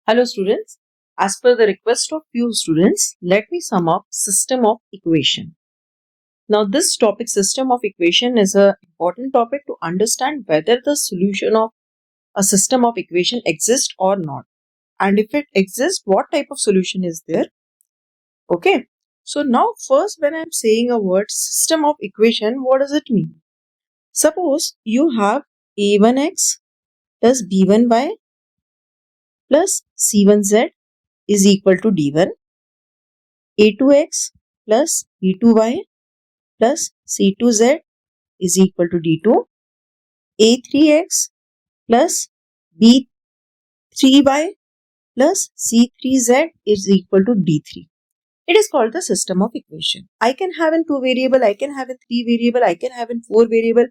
Hello students, as per the request of few students, let me sum up system of equation. Now this topic system of equation is an important topic to understand whether the solution of a system of equation exists or not. And if it exists, what type of solution is there? Okay. So now first when I am saying a word system of equation, what does it mean? Suppose you have a1x plus b1y plus c1z is equal to d1. a2x plus b2y plus c2z is equal to d2. a3x plus b3y plus c3z is equal to d3. It is called the system of equation. I can have in 2 variable, I can have in 3 variable, I can have in 4 variable,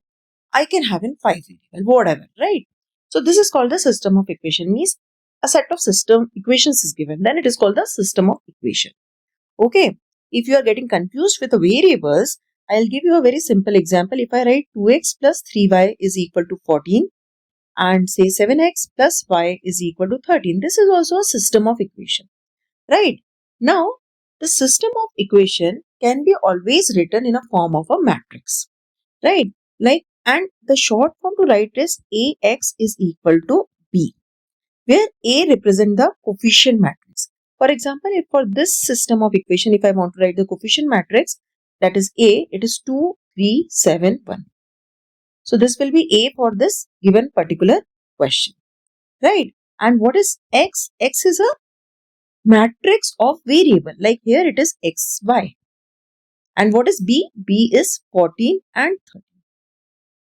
I can have in 5 variable, whatever, right? So this is called the system of equation, means a set of system equations is given, then it is called the system of equation. Okay, if you are getting confused with the variables, I'll give you a very simple example. If I write 2x plus 3y is equal to 14 and say 7x plus y is equal to 13, this is also a system of equation, right? Now, the system of equation can be always written in a form of a matrix, right? And the short form to write is ax is equal to b, where A represent the coefficient matrix. For example, if for this system of equation, if I want to write the coefficient matrix, that is A, it is 2, 3, 7, 1. So this will be A for this given particular question, right? And what is X? X is a matrix of variable, like here it is X, Y. And what is B? B is 14 and 13.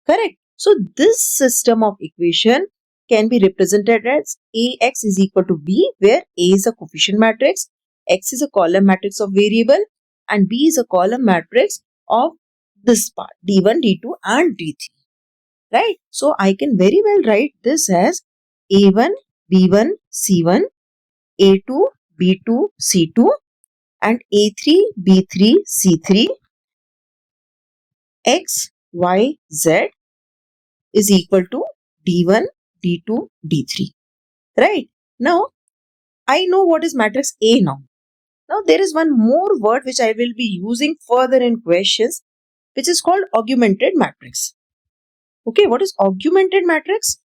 Correct. So this system of equation can be represented as Ax is equal to B, where A is a coefficient matrix, X is a column matrix of variable, and B is a column matrix of this part, D1, D2 and D3. Right? So I can very well write this as A1, B1, C1, A2, B2, C2 and A3, B3, C3, X, Y, Z is equal to D1, D2, D3. Right? Now, I know what is matrix A now. Now, there is one more word which I will be using further in questions, which is called augmented matrix. Okay, what is augmented matrix?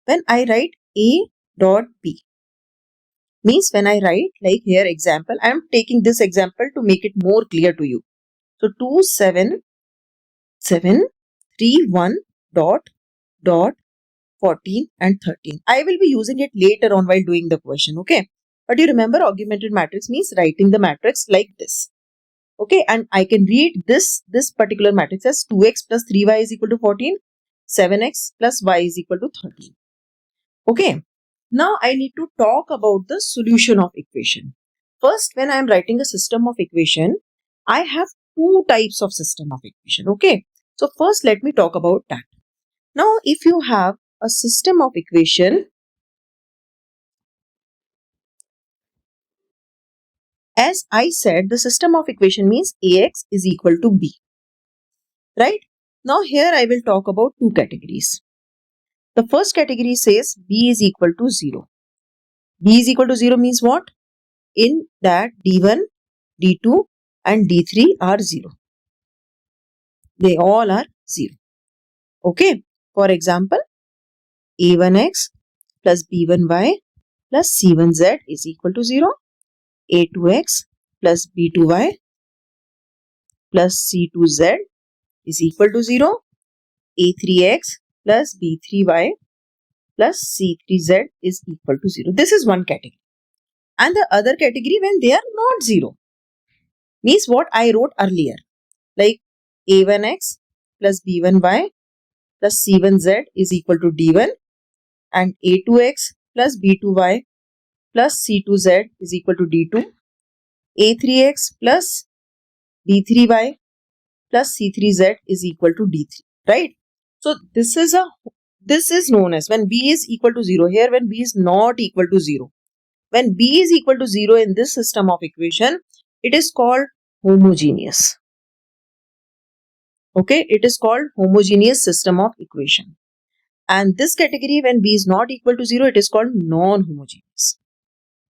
When I write A dot B. Means when I write, like here example, I am taking this example to make it more clear to you. So, 2, 7, 7, 3, 1 dot 14 and 13. I will be using it later on while doing the question, okay? But you remember augmented matrix means writing the matrix like this. Okay, and I can read this particular matrix as 2x plus 3y is equal to 14, 7x plus y is equal to 13. Okay, now I need to talk about the solution of equation. First, when I am writing a system of equation, I have two types of system of equation, okay? So first, let me talk about that. Now, if you have a system of equation, as I said, the system of equation means Ax is equal to B, right? Now here I will talk about two categories. The first category says B is equal to 0. B is equal to 0 means what? In that D1, D2 and D3 are 0. They all are 0. Okay. For example, A1x plus B1y plus C1z is equal to 0. A2x plus B2y plus C2z is equal to 0. A3x plus B3y plus C3z is equal to 0. This is one category. And the other category when they are not 0. Means what I wrote earlier. Like A1x plus B1y plus C1z is equal to D1. And A2x plus B2y plus C2z is equal to D2. A3x plus B3y plus C3z is equal to D3. Right? So this is known as when B is equal to 0. Here when B is not equal to 0. When B is equal to 0 in this system of equation, it is called homogeneous. Okay, it is called homogeneous system of equation. And this category when B is not equal to 0, it is called non-homogeneous.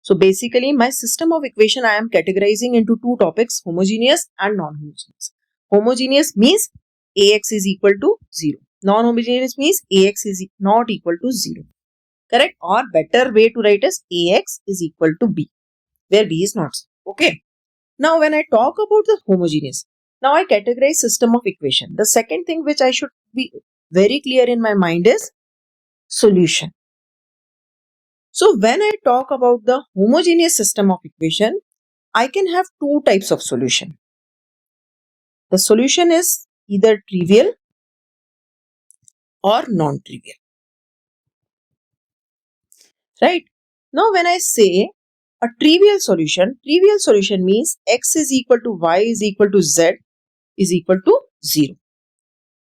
So basically my system of equation I am categorizing into two topics, homogeneous and non-homogeneous. Homogeneous means Ax is equal to 0. Non-homogeneous means Ax is not equal to 0. Correct? Or better way to write is Ax is equal to B, where B is not 0. Okay. Now when I talk about the homogeneous, now I categorize system of equation. The second thing which I should be very clear in my mind is solution. So when I talk about the homogeneous system of equation, I can have two types of solution. The solution is either trivial or non-trivial. Right? Now when I say a trivial solution means x is equal to y is equal to z is equal to 0.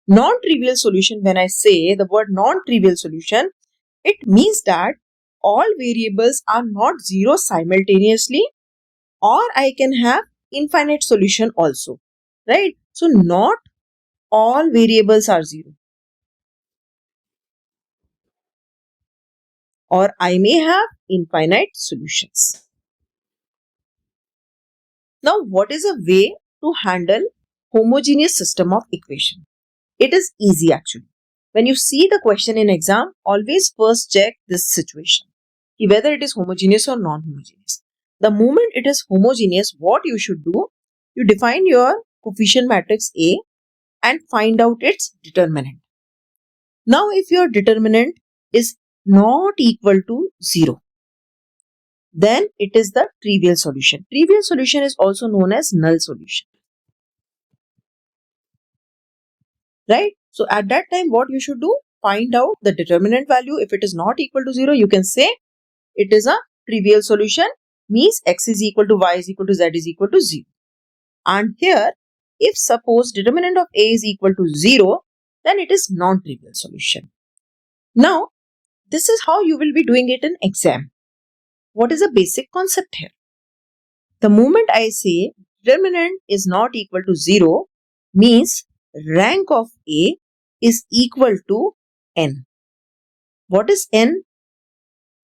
Non-trivial solution, when I say the word non-trivial solution, it means that all variables are not 0 simultaneously, or I can have infinite solution also. Right? So not all variables are 0. Or I may have infinite solutions. Now, what is a way to handle homogeneous system of equation? It is easy actually. When you see the question in exam, always first check this situation, whether it is homogeneous or non-homogeneous. The moment it is homogeneous, what you should do? You define your coefficient matrix A and find out its determinant. Now, if your determinant is not equal to 0, then it is the trivial solution. Trivial solution is also known as null solution. Right? So at that time, what you should do? Find out the determinant value. If it is not equal to 0, you can say it is a trivial solution, means x is equal to y is equal to z is equal to 0. And here, if suppose determinant of A is equal to 0, then it is non-trivial solution. Now, this is how you will be doing it in exam. What is the basic concept here? The moment I say determinant is not equal to 0, means rank of A is equal to n. What is n?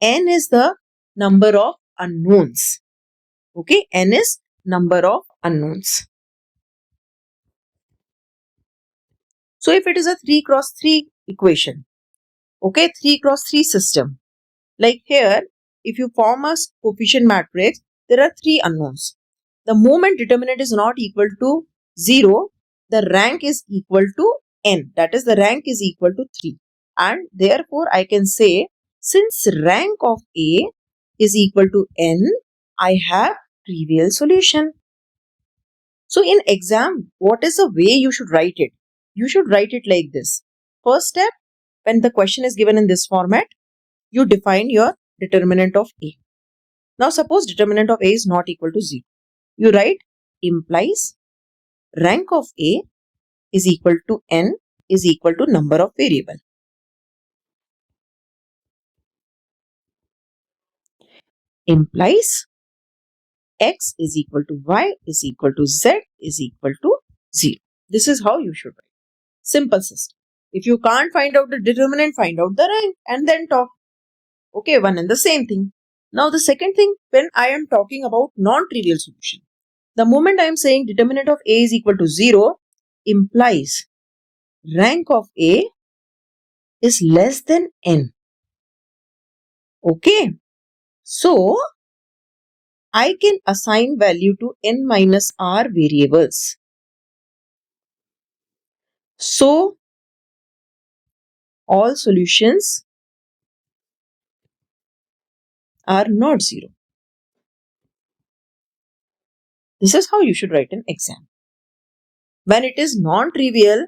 N is the number of unknowns. Okay, n is number of unknowns. So if it is a 3 cross 3 equation, okay, 3 cross 3 system, like here, if you form a coefficient matrix, there are 3 unknowns. The moment determinant is not equal to 0, the rank is equal to n. That is, the rank is equal to 3. And therefore, I can say, since rank of A is equal to n, I have trivial solution. So in exam, what is the way you should write it? You should write it like this. First step, when the question is given in this format, you define your determinant of A. Now suppose determinant of A is not equal to 0. You write implies rank of A is equal to n is equal to number of variable. Implies x is equal to y is equal to z is equal to 0. This is how you should write. Simple system. If you can't find out the determinant, find out the rank and then talk. Okay, one and the same thing. Now the second thing, when I am talking about non-trivial solution, the moment I am saying determinant of A is equal to 0, implies rank of A is less than n. Okay, so I can assign value to n minus r variables. So all solutions are not 0. This is how you should write an exam. When it is non-trivial,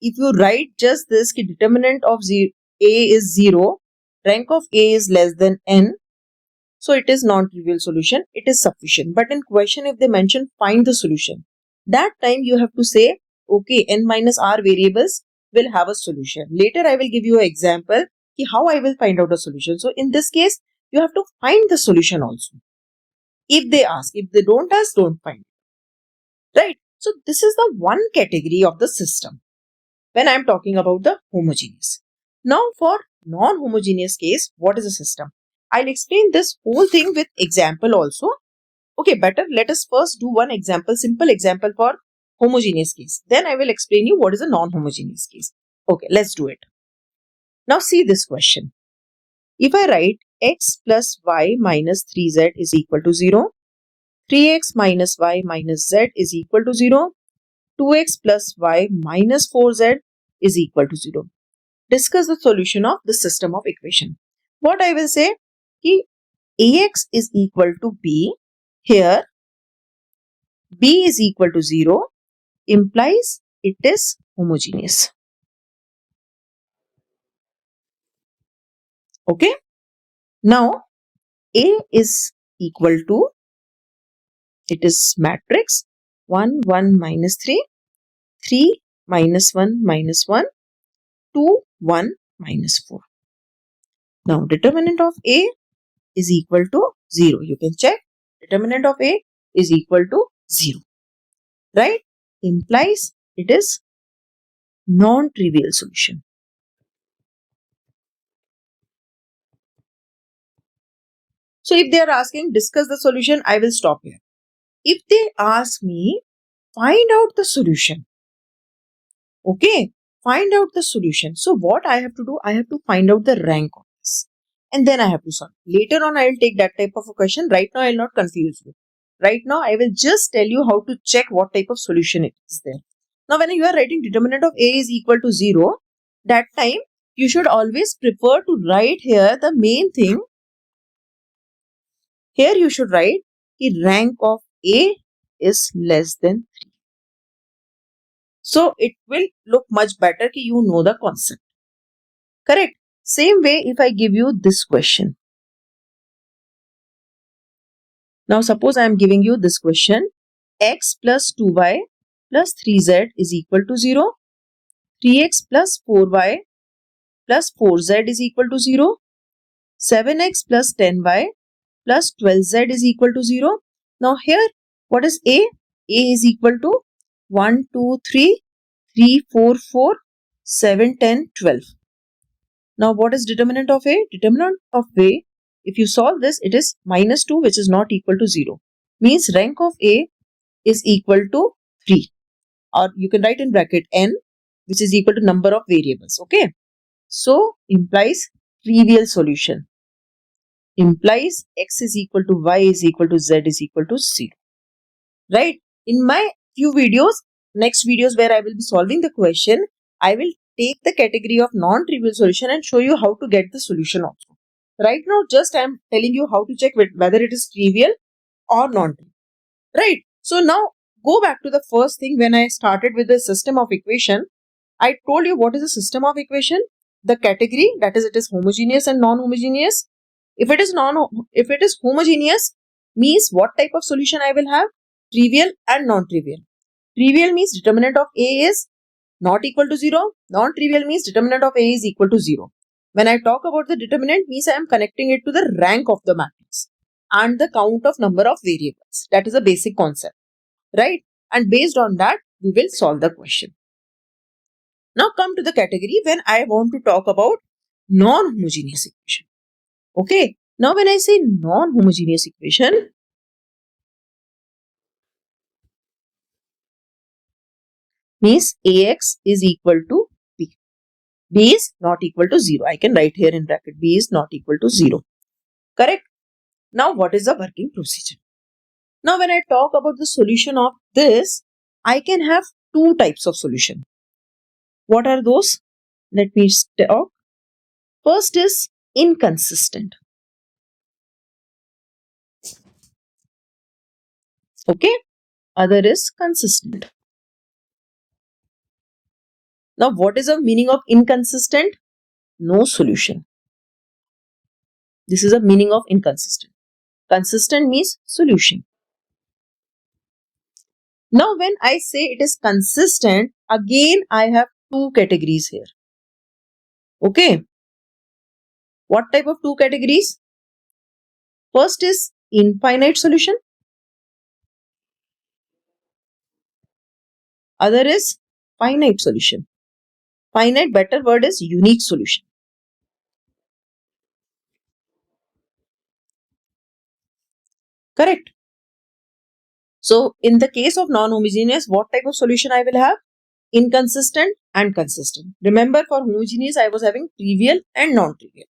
if you write just this, determinant of A is 0, rank of A is less than n, so it is non-trivial solution, it is sufficient. But in question, if they mention find the solution, that time you have to say, okay, n minus r variables will have a solution. Later I will give you an example how I will find out a solution. So in this case, you have to find the solution also. If they ask, if they don't ask, don't find. Right? So this is the one category of the system when I am talking about the homogeneous. Now for non-homogeneous case, what is a system? I'll explain this whole thing with example also. Okay, better let us first do one example, simple example for homogeneous case. Then I will explain you what is a non-homogeneous case. Okay, let's do it. Now see this question. If I write x plus y minus 3z is equal to 0, 3x minus y minus z is equal to 0, 2x plus y minus 4z is equal to 0. Discuss the solution of the system of equation. What I will say, ki ax is equal to b, here b is equal to 0 implies it is homogeneous. Okay. Now A is equal to, it is matrix 1, 1 minus 3, 3 minus 1 minus 1, 2, 1 minus 4. Now determinant of A is equal to 0. You can check determinant of A is equal to 0. Right? Implies it is non-trivial solution. So if they are asking discuss the solution, I will stop here. If they ask me find out the solution, okay, find out the solution. So what I have to do, I have to find out the rank of this and then I have to solve. Later on I will take that type of a question. Right now I will not confuse you. Right now I will just tell you how to check what type of solution it is there. Now when you are writing determinant of A is equal to 0, that time you should always prefer to write here the main thing. Here you should write the rank of A is less than 3. So it will look much better कि you know the concept. Correct. Same way if I give you this question. Now suppose I am giving you this question. X plus 2y plus 3z is equal to 0. 3x plus 4y plus 4z is equal to 0. 7x plus 10y plus 12z is equal to 0. Now here what is A? A is equal to 1, 2, 3, 3, 4, 4, 7, 10, 12. Now what is determinant of A? Determinant of A, if you solve this, it is minus 2 which is not equal to 0. Means rank of A is equal to 3. Or you can write in bracket n which is equal to number of variables. Okay. So implies trivial solution. Implies x is equal to y is equal to z is equal to 0. Right. In my few videos, next videos where I will be solving the question, I will take the category of non-trivial solution and show you how to get the solution also. Right now, just I am telling you how to check whether it is trivial or non-trivial. Right. So now go back to the first thing when I started with the system of equation. I told you what is a system of equation. The category, that is, it is homogeneous and non-homogeneous. If it is homogeneous, means what type of solution I will have? Trivial and non-trivial. Trivial means determinant of A is not equal to 0. Non-trivial means determinant of A is equal to 0. When I talk about the determinant, means I am connecting it to the rank of the matrix and the count of number of variables. That is a basic concept, right? And based on that, we will solve the question. Now come to the category when I want to talk about non-homogeneous equation. Okay. Now when I say non-homogeneous equation, means Ax is equal to B. B is not equal to 0. I can write here in bracket B is not equal to 0. Correct? Now what is the working procedure? Now when I talk about the solution of this, I can have two types of solution. What are those? Let me talk. First is inconsistent. Okay. Other is consistent. Now what is the meaning of inconsistent? No solution. This is the meaning of inconsistent. Consistent means solution. Now when I say it is consistent, again I have two categories here. Okay. What type of two categories? First is infinite solution. Other is finite solution. Finite, better word is unique solution. Correct? So in the case of non-homogeneous, what type of solution I will have? Inconsistent and consistent. Remember, for homogeneous I was having trivial and non-trivial.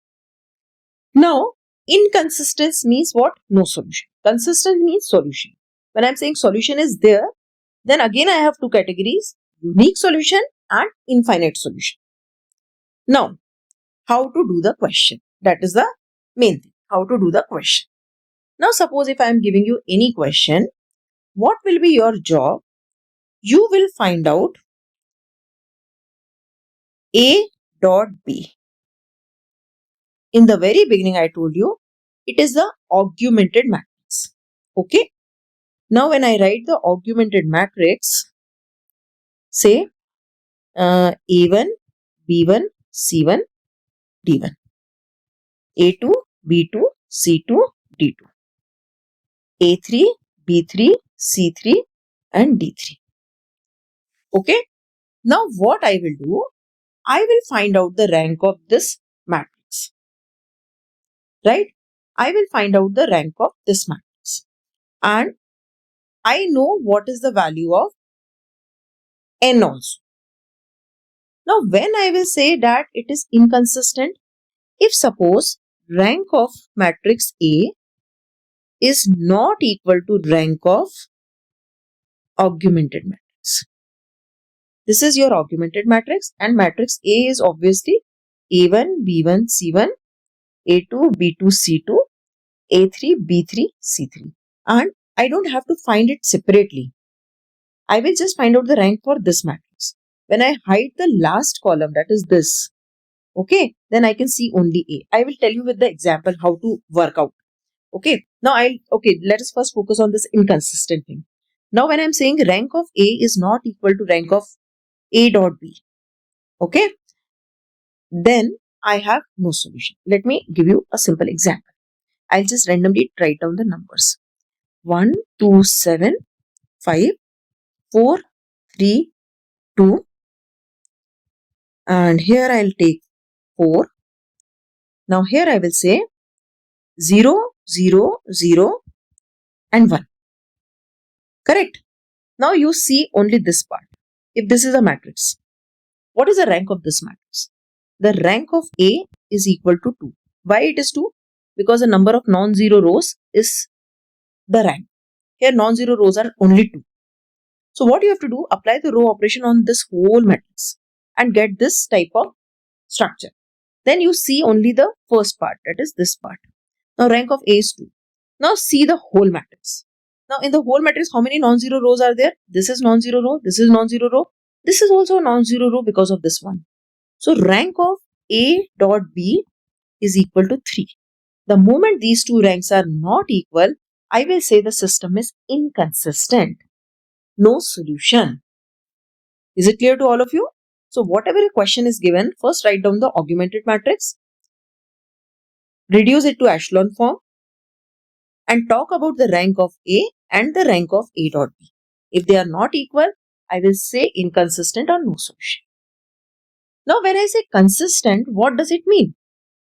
Now inconsistent means what? No solution. Consistent means solution. When I'm saying solution is there, then again I have two categories: unique solution and infinite solution. Now how to do the question? That is the main thing. How to do the question. Now suppose if I am giving you any question, what will be your job? You will find out A dot B. In the very beginning I told you it is the augmented matrix. Okay. Now when I write the augmented matrix, say A1, B1, C1, D1, A2, B2, C2, D2, A3, B3, C3 and D3. Okay. Now what I will do, I will find out the rank of this matrix. Right? I will find out the rank of this matrix. And I know what is the value of n also. Now when I will say that it is inconsistent, if suppose rank of matrix A is not equal to rank of augmented matrix. This is your augmented matrix and matrix A is obviously A1, B1, C1, A2, B2, C2, A3, B3, C3. And I don't have to find it separately. I will just find out the rank for this matrix. When I hide the last column, that is this, okay, then I can see only A. I will tell you with the example how to work out. Okay, now let us first focus on this inconsistent thing. Now when I'm saying rank of A is not equal to rank of A dot B, okay, then I have no solution. Let me give you a simple example. I'll just randomly write down the numbers. 1, 2, 7, 5, 4, 3, 2, and here I'll take 4. Now here I will say 0, 0, 0 and 1. Correct? Now you see only this part. If this is a matrix, what is the rank of this matrix? The rank of A is equal to 2. Why it is 2? Because the number of non-zero rows is the rank. Here non-zero rows are only 2. So what you have to do, apply the row operation on this whole matrix and get this type of structure. Then you see only the first part, that is this part. Now rank of A is 2. Now see the whole matrix. Now in the whole matrix, how many non-zero rows are there? This is non-zero row, this is non-zero row, this is also a non-zero row because of this one. So rank of A dot B is equal to 3. The moment these two ranks are not equal, I will say the system is inconsistent. No solution. Is it clear to all of you? So whatever a question is given, first write down the augmented matrix, reduce it to echelon form, and talk about the rank of A and the rank of A dot B. If they are not equal, I will say inconsistent or no solution. Now when I say consistent, what does it mean?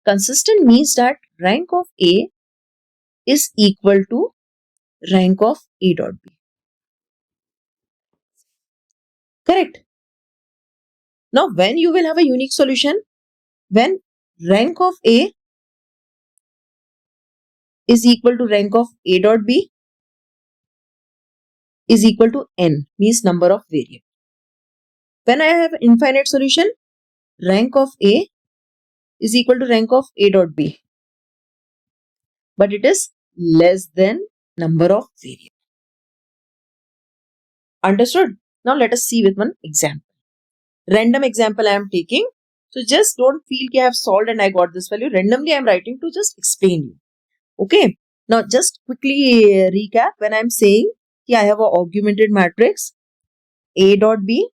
Consistent means that rank of A is equal to rank of A dot B. Correct? Now when you will have a unique solution? When rank of A is equal to rank of A dot B is equal to n, means number of variables. When I have infinite solution, rank of A is equal to rank of A dot B, but it is less than number of variables. Understood? Now let us see with one example. Random example I am taking. So just don't feel that I have solved and I got this value. Randomly I am writing to just explain you. Okay. Now just quickly recap. When I am saying I have an augmented matrix A dot B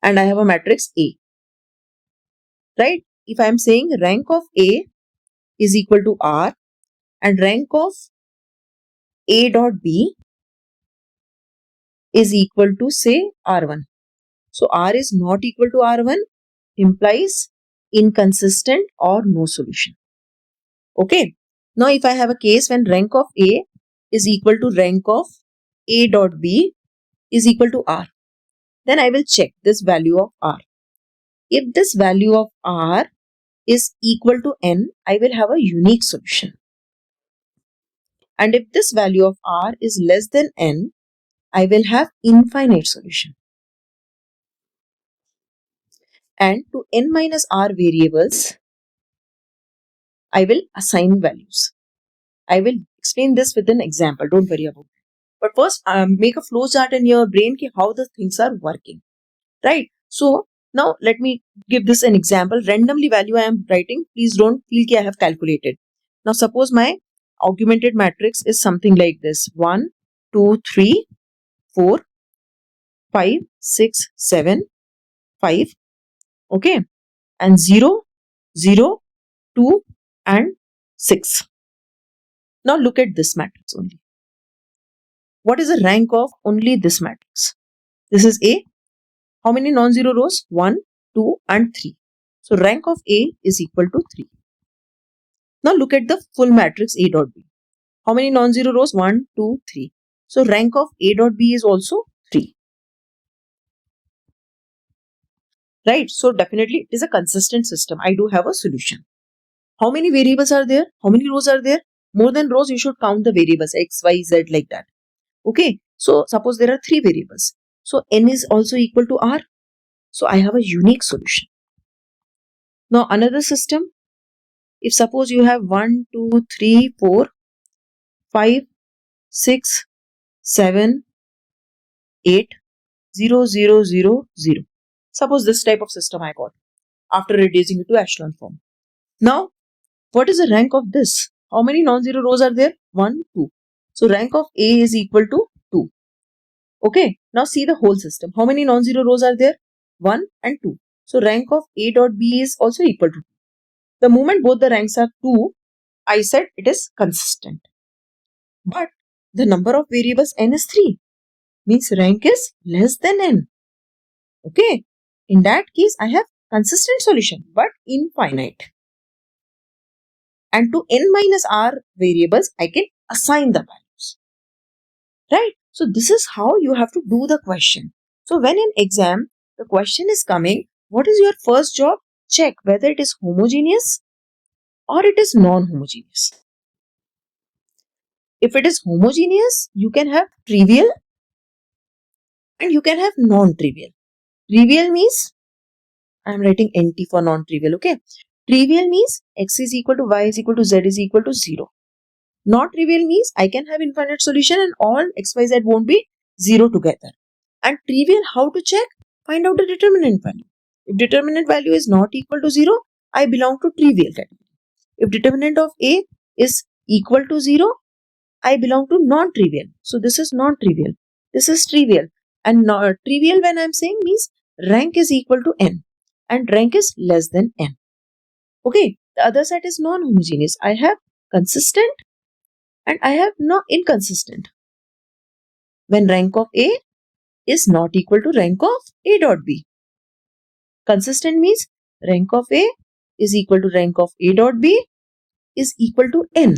and I have a matrix A. Right? If I am saying rank of A is equal to R and rank of A dot B is equal to say R1. So R is not equal to R1 implies inconsistent or no solution. Okay. Now if I have a case when rank of A is equal to rank of A dot B is equal to R, then I will check this value of R. If this value of R is equal to n, I will have a unique solution. And if this value of R is less than n, I will have infinite solution. And to n minus R variables, I will assign values. I will explain this with an example, don't worry about it. But first, make a flow chart in your brain how the things are working, right? So now let me give this an example. Randomly value I am writing, please don't feel that I have calculated. Now suppose my augmented matrix is something like this: 1, 2, 3, 4, 5, 6, 7, 5, okay, and 0, 0, 2 and 6. Now look at this matrix only. What is the rank of only this matrix? This is A. How many non-zero rows? 1, 2 and 3. So rank of A is equal to 3. Now look at the full matrix A dot B. How many non-zero rows? 1, 2, 3. So rank of A dot B is also 3. Right? So definitely it is a consistent system. I do have a solution. How many variables are there? How many rows are there? More than rows, you should count the variables X, Y, Z like that. Okay. So suppose there are 3 variables. So n is also equal to R. So I have a unique solution. Now another system. If suppose you have 1, 2, 3, 4, 5, 6, 7, 8, 0, 0, 0, 0. Suppose this type of system I got after reducing it to echelon form. Now, what is the rank of this? How many non-zero rows are there? 1, 2. So rank of A is equal to 2. Okay. Now see the whole system. How many non-zero rows are there? 1 and 2. So rank of A dot B is also equal to 2. The moment both the ranks are 2, I said it is consistent. But the number of variables n is 3. Means rank is less than n. Okay. In that case, I have consistent solution but infinite. And to n minus r variables, I can assign the values. Right? So this is how you have to do the question. So when in exam, the question is coming, what is your first job? Check whether it is homogeneous or it is non-homogeneous. If it is homogeneous, you can have trivial and you can have non-trivial. Trivial means, I am writing NT for non-trivial, okay. Trivial means x is equal to y is equal to z is equal to 0. Not trivial means I can have infinite solution and all x, y, z won't be 0 together. And trivial, how to check? Find out the determinant value. If determinant value is not equal to 0, I belong to trivial category. If determinant of A is equal to 0, I belong to non-trivial. So this is non-trivial. This is trivial. And trivial when I am saying means rank is equal to n and rank is less than n. Okay, the other side is non-homogeneous. I have consistent and I have no inconsistent. When rank of A is not equal to rank of A dot B. Consistent means rank of A is equal to rank of A dot B is equal to n.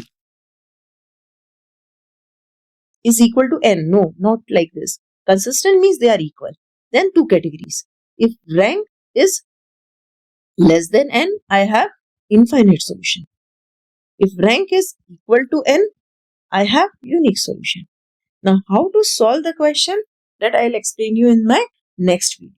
Is equal to n. No, not like this. Consistent means they are equal. Then two categories. If rank is less than n, I have infinite solution. If rank is equal to n, I have unique solution. Now, how to solve the question? That I'll explain you in my next video.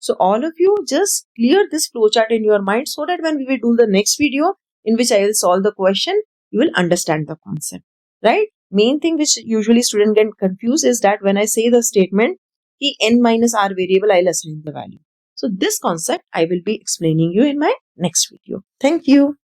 So, all of you just clear this flowchart in your mind so that when we will do the next video in which I will solve the question, you will understand the concept. Right? Main thing which usually students get confused is that when I say the statement, ki n minus r variable, I'll assign the value. So, this concept I will be explaining you in my next video. Thank you.